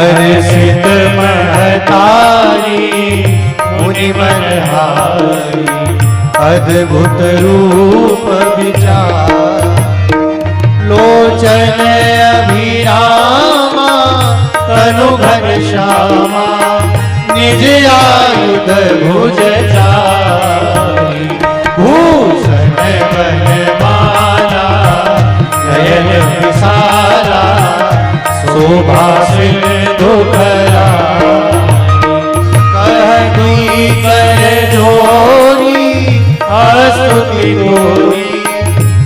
हर्षित महतारी मुनि मनहारी अद्भुत रूप विचार लोचन अभिरामा तनु घनश्यामा निज आयुध भुज चारि भूषण बनमाला नयन विशाला शोभा सिंधुकरा कहती कर जोरी स्तुति तोरी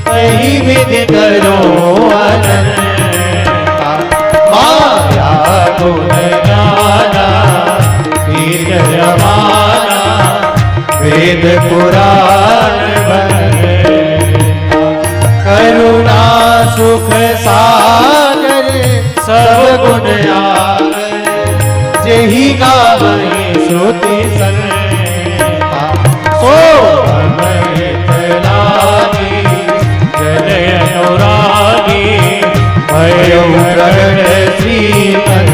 कहीं विधि करो अनंता माया गुण गाना वीर रमाना वेद पुराण करुणा सुख सागर सब गुण आगर जेहि गावहि श्रुति संता सो अमृत लागी जन अनुरागी भयो ग्रहण श्रीमन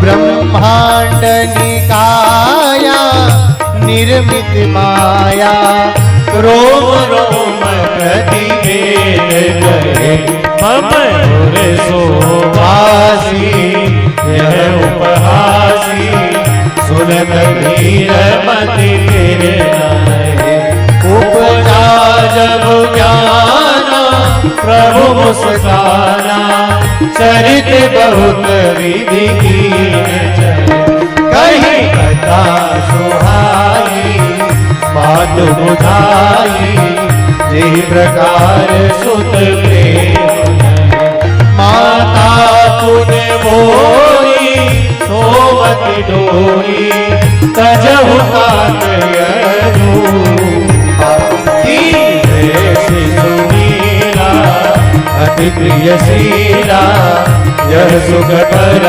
ब्रह्मांड निकाया निर्मित माया रोम रोम प्रति वेद कहे मम सोवासी यह उपहासी सुनत धीर मति तेरे उपजा जब ज्ञाना प्रभु मुस्काना चरित बहुत विधि कहीं कथा सुहाई बात बुझाई जिस प्रकार सुत प्रेम माता पुन मोरी सोवती डोरी तजहु कात सुनीला अति प्रिय शीला यह सुख पर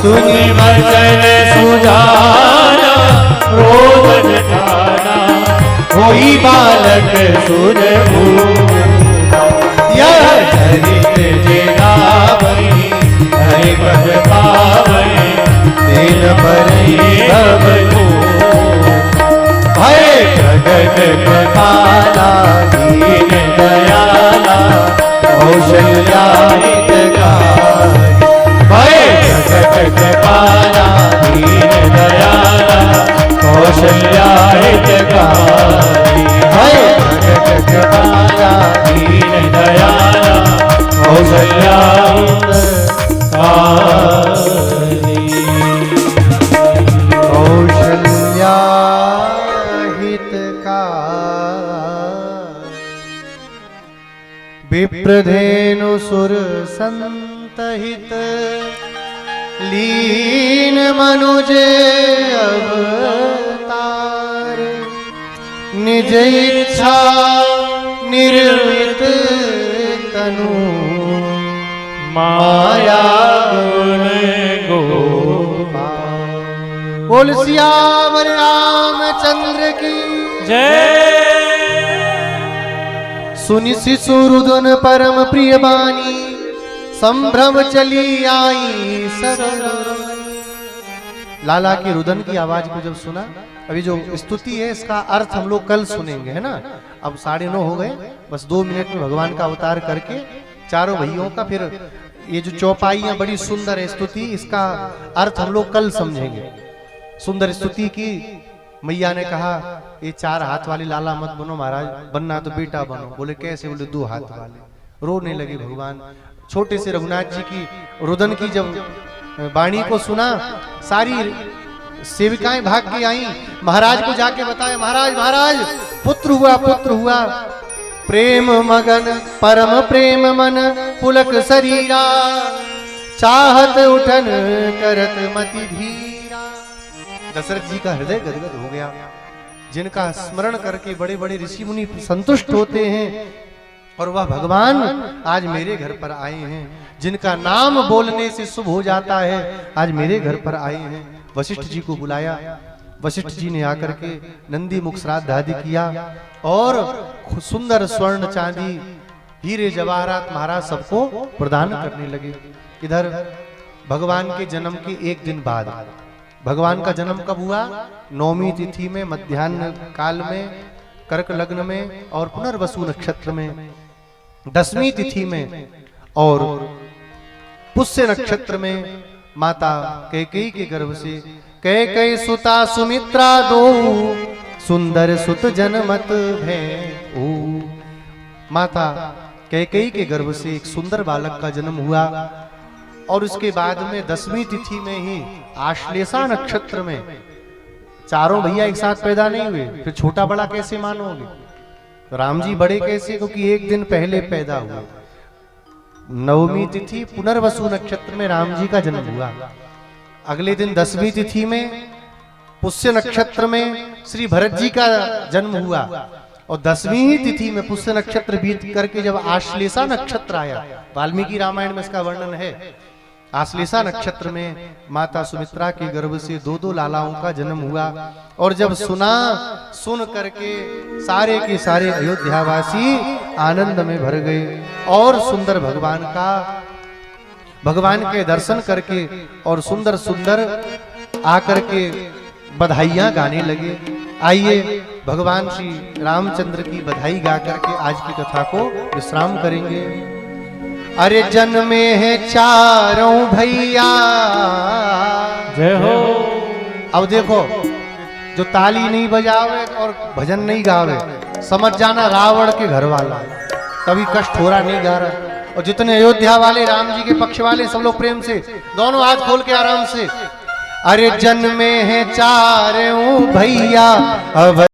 सुनि वचन सुजाना रोदन ठाना होई बालक सुरभू यह चरित जेगावई हरि पद पावई दिन परई भव को भय प्रगट कृपाला दीन दयाला कौशल्या हितकारी भय प्रगट कृपाला दीन दयाला कौशल्या हितकारी भय प्रगट कृपाला दीन दयाला कौशल्या कौशल्या हितकारी विप्रधेनु सुर संतहित लीन मनुजे अवतार निज इच्छा निर्मित तनु माया गुण गोपाल बोल सियावर रामचंद्र की जय। सुनि शिशु रुदन परम प्रिय बानी संभ्रम चली आई सब लाला के रुदन की आवाज को जब सुना, अभी जो स्तुति है इसका अर्थ हम लोग कल सुनेंगे, है ना। अब 9:30 हो गए, बस 2 मिनट में भगवान का अवतार करके चारों भाइयों का फिर ये जो चौपाइयां बड़ी सुंदर है स्तुति, इसका अर्थ हम लोग कल समझेंगे। सुंदर स्तुति की मैया ने कहा ये 4 हाथ वाली लाला मत बनो महाराज, बनना तो बेटा बनो। बोले कैसे? बोले 2 हाथ वाले। रोने लगे भगवान। छोटे से रघुनाथ जी की रुदन की जब वाणी को सुना, सारी सेविकाएं भाग के आई, महाराज को जाके बताया, महाराज महाराज पुत्र हुआ, पुत्र हुआ। प्रेम मगन परम प्रेम मन पुलक शरीरा, चाहत उठन करत मति धीरा। दशरथ जी का हृदय गदगद हो गया। जिनका स्मरण करके बड़े बड़े ऋषि मुनि संतुष्ट होते हैं, और वह भगवान आज मेरे घर पर आए हैं। जिनका नाम बोलने से शुभ हो जाता है, आज मेरे घर पर आए हैं। वशिष्ठ जी को बुलाया। वशिष्ठ जी ने आकर के नंदी मुख श्राद्ध आदि किया, और सुंदर स्वर्ण चांदी हीरे जवाहरात महाराज सबको प्रदान करने लगे। इधर भगवान के जन्म के एक दिन बाद, भगवान का जन्म कब हुआ? 9वीं तिथि में, मध्याह्न काल में, कर्क लग्न में और पुनर्वसु नक्षत्र में, 10वीं तिथि में और पुष्य नक्षत्र में माता कैकेयी के गर्भ से कैकेयी सुता सुमित्रा दो सुंदर सुत जनमत भैऊ। माता कैकेयी के गर्भ से एक सुंदर बालक का जन्म हुआ और उसके बाद में 10वीं तिथि में ही आश्लेषा नक्षत्र में, चारों भैया एक साथ पैदा नहीं हुए, फिर छोटा बड़ा कैसे मानोगे? राम जी बड़े कैसे? क्योंकि एक दिन पहले पैदा हुए। 9वीं तिथि पुनर्वसु नक्षत्र में राम जी का जन्म हुआ। अगले दिन 10वीं तिथि में पुष्य नक्षत्र में श्री भरत जी का जन्म हुआ और 10वीं तिथि में पुष्य नक्षत्र बीत करके जब आश्लेषा नक्षत्र आया, वाल्मीकि रामायण में इसका वर्णन है, आश्लेषा नक्षत्र में माता सुमित्रा के गर्भ से 2 लालाओं का जन्म हुआ। और जब सुन करके सारे के सारे अयोध्यावासी आनंद में भर गए और सुंदर भगवान के दर्शन करके और सुंदर सुंदर आकर के बधाइयां गाने लगे। आइए भगवान श्री रामचंद्र की बधाई गा करके आज की कथा को विश्राम करेंगे। अरे जन्मे है चारों भैया, जय हो। अब देखो, जो ताली नहीं बजावे और भजन नहीं गावे, समझ जाना रावण के घर वाला, कभी कष्ट हो रहा नहीं गा रहा। और जितने अयोध्या वाले, राम जी के पक्ष वाले, सब लोग प्रेम से दोनों हाथ खोल के आराम से, अरे जन्मे है चारों भैया अब